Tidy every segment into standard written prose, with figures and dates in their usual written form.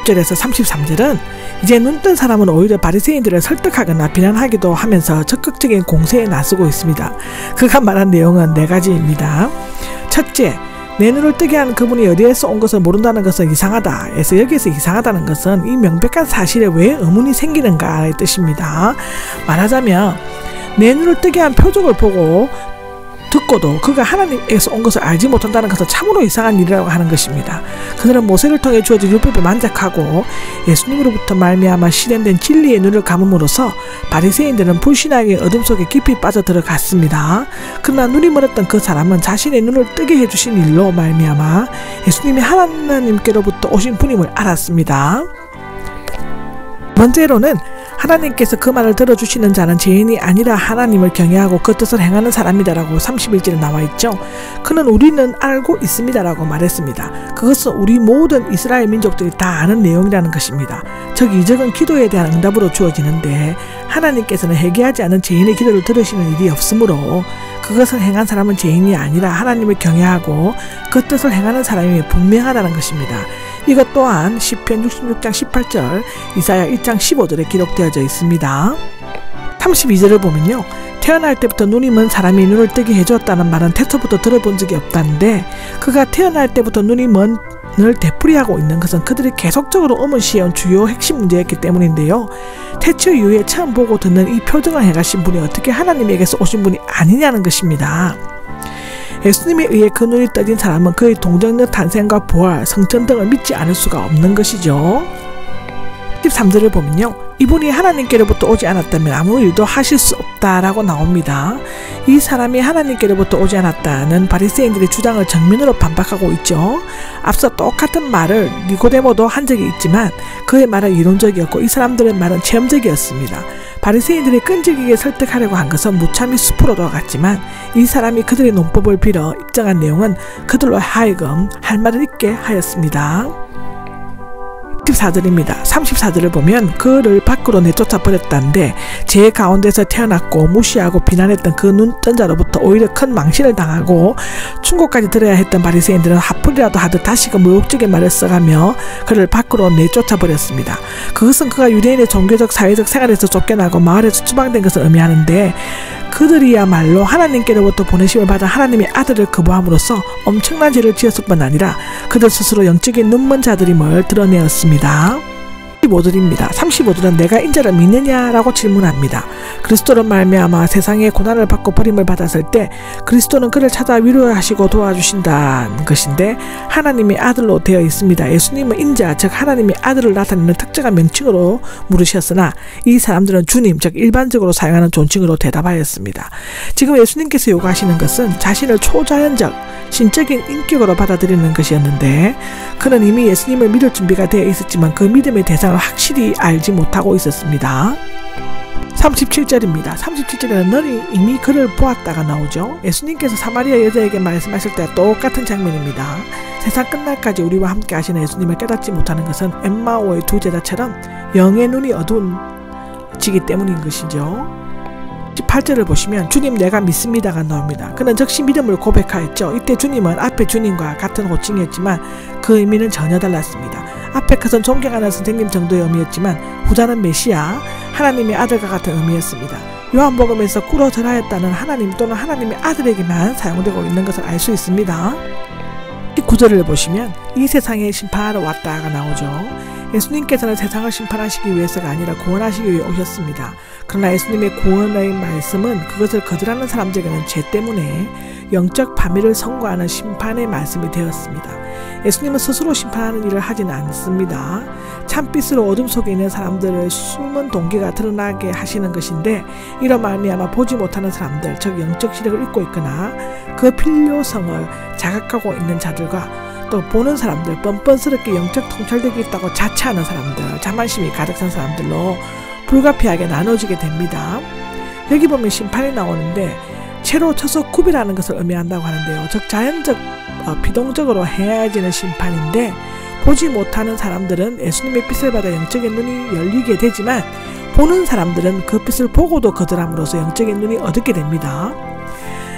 30절에서 33절은 이제 눈뜬 사람은 오히려 바리새인들을 설득하거나 비난하기도 하면서 적극적인 공세에 나서고 있습니다. 그가 말한 내용은 4가지입니다. 첫째, 내 눈을 뜨게 한 그분이 어디에서 온 것을 모른다는 것은 이상하다. 그래서 여기서 이상하다는 것은 이 명백한 사실에 왜 의문이 생기는가의 뜻입니다. 말하자면 내 눈을 뜨게 한 표적을 보고 듣고도 그가 하나님에게서 온 것을 알지 못한다는 것은 참으로 이상한 일이라고 하는 것입니다. 그들은 모세를 통해 주어진 율법에 만족하고 예수님으로부터 말미암아 실현된 진리의 눈을 감음으로써 바리새인들은 불신앙의 어둠 속에 깊이 빠져 들어갔습니다. 그러나 눈이 멀었던 그 사람은 자신의 눈을 뜨게 해주신 일로 말미암아 예수님이 하나님께로부터 오신 분임을 알았습니다. 번째로는 하나님께서 그 말을 들어주시는 자는 죄인이 아니라 하나님을 경외하고 그 뜻을 행하는 사람이다라고 31절에 나와있죠. 그는 우리는 알고 있습니다라고 말했습니다. 그것은 우리 모든 이스라엘 민족들이 다 아는 내용이라는 것입니다. 즉 이적은 기도에 대한 응답으로 주어지는데 하나님께서는 회개하지 않은 죄인의 기도를 들으시는 일이 없으므로 그것을 행한 사람은 죄인이 아니라 하나님을 경외하고 그 뜻을 행하는 사람이 분명하다는 것입니다. 이것 또한 시편 66장 18절, 이사야 1장 15절에 기록되어져 있습니다. 32절을 보면요. 태어날 때부터 눈이 먼 사람이 눈을 뜨게 해주었다는 말은 태초부터 들어본 적이 없다는데 그가 태어날 때부터 눈이 먼을 되풀이하고 있는 것은 그들이 계속적으로 의문시해온 주요 핵심 문제였기 때문인데요. 태초 이후에 처음 보고 듣는 이 표정을 행하신 분이 어떻게 하나님에게서 오신 분이 아니냐는 것입니다. 예수님에 의해 그 눈이 떠진 사람은 그의 동정녀 탄생과 부활, 성천 등을 믿지 않을 수가 없는 것이죠. 13절을 보면요. 이분이 하나님께로부터 오지 않았다면 아무 일도 하실 수 없다라고 나옵니다. 이 사람이 하나님께로부터 오지 않았다는 바리새인들의 주장을 정면으로 반박하고 있죠. 앞서 똑같은 말을 니고데모도 한 적이 있지만 그의 말은 이론적이었고 이 사람들의 말은 체험적이었습니다. 바리새인들이 끈질기게 설득하려고 한 것은 무참히 숲으로 돌아갔지만 이 사람이 그들의 논법을 빌어 입증한 내용은 그들로 하여금 할 말을 잊게 하였습니다. 14절입니다. 34절을 보면 그를 밖으로 내쫓아 버렸다는데 제 가운데서 태어났고 무시하고 비난했던 그 눈뜬 자로부터 오히려 큰 망신을 당하고 충고까지 들어야 했던 바리새인들은 화풀이라도 하듯 다시금 모욕적인 말을 써가며 그를 밖으로 내쫓아 버렸습니다. 그것은 그가 유대인의 종교적 사회적 생활에서 쫓겨나고 마을에서 추방된 것을 의미하는데 그들이야말로 하나님께로부터 보내심을 받은 하나님의 아들을 거부함으로써 엄청난 죄를 지었을 뿐 아니라 그들 스스로 영적인 눈먼 자들임을 드러내었습니다. 35절입니다. 35절은 내가 인자를 믿느냐라고 질문합니다. 그리스도로 말미암아 세상에 고난을 받고 버림을 받았을 때 그리스도는 그를 찾아 위로하시고 도와주신다는 것인데 하나님의 아들로 되어 있습니다. 예수님은 인자 즉 하나님의 아들을 나타내는 특정한 명칭으로 물으셨으나 이 사람들은 주님 즉 일반적으로 사용하는 존칭으로 대답하였습니다. 지금 예수님께서 요구하시는 것은 자신을 초자연적 신적인 인격으로 받아들이는 것이었는데 그는 이미 예수님을 믿을 준비가 되어 있었지만 그 믿음의 대상을 확실히 알지 못하고 있었습니다. 37절입니다. 37절에는 너는 이미 그를 보았다가 나오죠. 예수님께서 사마리아 여자에게 말씀하실 때와 똑같은 장면입니다. 세상 끝날까지 우리와 함께 하시는 예수님을 깨닫지 못하는 것은 엠마오의 두 제자처럼 영의 눈이 어두워지기 때문인 것이죠. 18절을 보시면 주님 내가 믿습니다가 나옵니다. 그는 즉시 믿음을 고백하였죠. 이때 주님은 앞에 주님과 같은 호칭이었지만 그 의미는 전혀 달랐습니다. 앞에 것은 존경하는 선생님 정도의 의미였지만 후자는 메시아, 하나님의 아들과 같은 의미였습니다. 요한복음에서 꿇어절하였다는 하나님 또는 하나님의 아들에게만 사용되고 있는 것을 알 수 있습니다. 이 구절을 보시면 이 세상에 심판하러 왔다가 나오죠. 예수님께서는 세상을 심판하시기 위해서가 아니라 구원하시기 위해 오셨습니다. 그러나 예수님의 구원의 말씀은 그것을 거절하는 사람들에게는 죄 때문에 영적 파멸을 선고하는 심판의 말씀이 되었습니다. 예수님은 스스로 심판하는 일을 하지는 않습니다. 참빛으로 어둠 속에 있는 사람들의 숨은 동기가 드러나게 하시는 것인데 이로 말미암아 보지 못하는 사람들 즉 영적 시력을 잃고 있거나 그 필요성을 자각하고 있는 자들과 또 보는 사람들, 뻔뻔스럽게 영적 통찰력이 있다고 자처하는 사람들, 자만심이 가득 찬 사람들로 불가피하게 나눠지게 됩니다. 여기 보면 심판이 나오는데 채로 쳐서 구비라는 것을 의미한다고 하는데요. 즉 자연적, 비동적으로 행해지는 심판인데 보지 못하는 사람들은 예수님의 빛을 받아 영적인 눈이 열리게 되지만 보는 사람들은 그 빛을 보고도 거절함으로써 영적인 눈이 얻게 됩니다.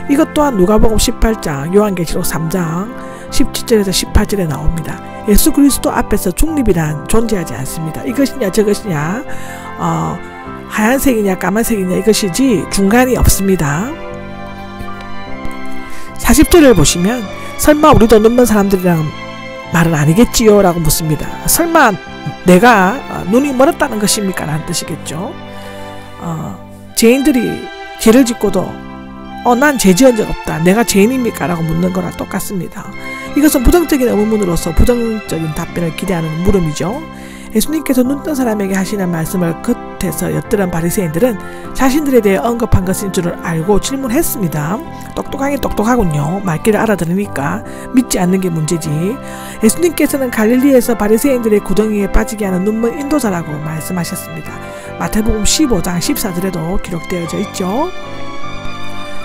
이것 또한 누가복음 18장, 요한계시록 3장, 17절에서 18절에 나옵니다. 예수 그리스도 앞에서 중립이란 존재하지 않습니다. 이것이냐 저것이냐 하얀색이냐 까만색이냐 이것이지 중간이 없습니다. 40절을 보시면 설마 우리도 눈먼 사람들이랑 말은 아니겠지요? 라고 묻습니다. 설마 내가 눈이 멀었다는 것입니까? 라는 뜻이겠죠. 죄인들이 죄를 짓고도 난 죄 지은 적 없다. 내가 죄인입니까? 라고 묻는 거랑 똑같습니다. 이것은 부정적인 의문으로서 부정적인 답변을 기대하는 물음이죠. 예수님께서 눈뜬 사람에게 하시는 말씀을 겉에서 엿들은 바리새인들은 자신들에 대해 언급한 것인 줄을 알고 질문했습니다. 똑똑하긴 똑똑하군요. 말귀를 알아들으니까 믿지 않는 게 문제지. 예수님께서는 갈릴리에서 바리새인들의 구덩이에 빠지게 하는 눈먼 인도자라고 말씀하셨습니다. 마태복음 15장 14절에도 기록되어져 있죠.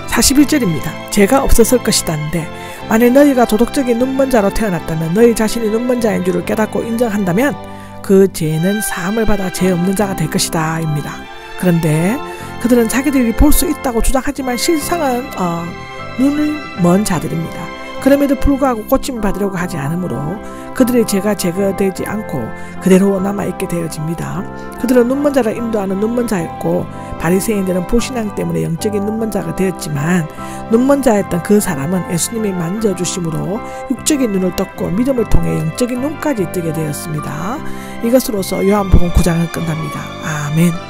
41절입니다. 죄가 없었을 것이다는데 만일 너희가 도덕적인 눈먼 자로 태어났다면 너희 자신이 눈먼 자인 줄을 깨닫고 인정한다면 그 죄는 사함을 받아 죄 없는 자가 될 것이다 입니다. 그런데 그들은 자기들이 볼 수 있다고 주장하지만 실상은 눈이 먼 자들입니다. 그럼에도 불구하고 고침을 받으려고 하지 않으므로 그들의 죄가 제거되지 않고 그대로 남아있게 되어집니다. 그들은 눈먼 자를 인도하는 눈먼 자였고 바리새인들은 불신앙 때문에 영적인 눈먼 자가 되었지만 눈먼 자였던 그 사람은 예수님이 만져주심으로 육적인 눈을 떴고 믿음을 통해 영적인 눈까지 뜨게 되었습니다. 이것으로서 요한복음 9장은 끝납니다. 아멘.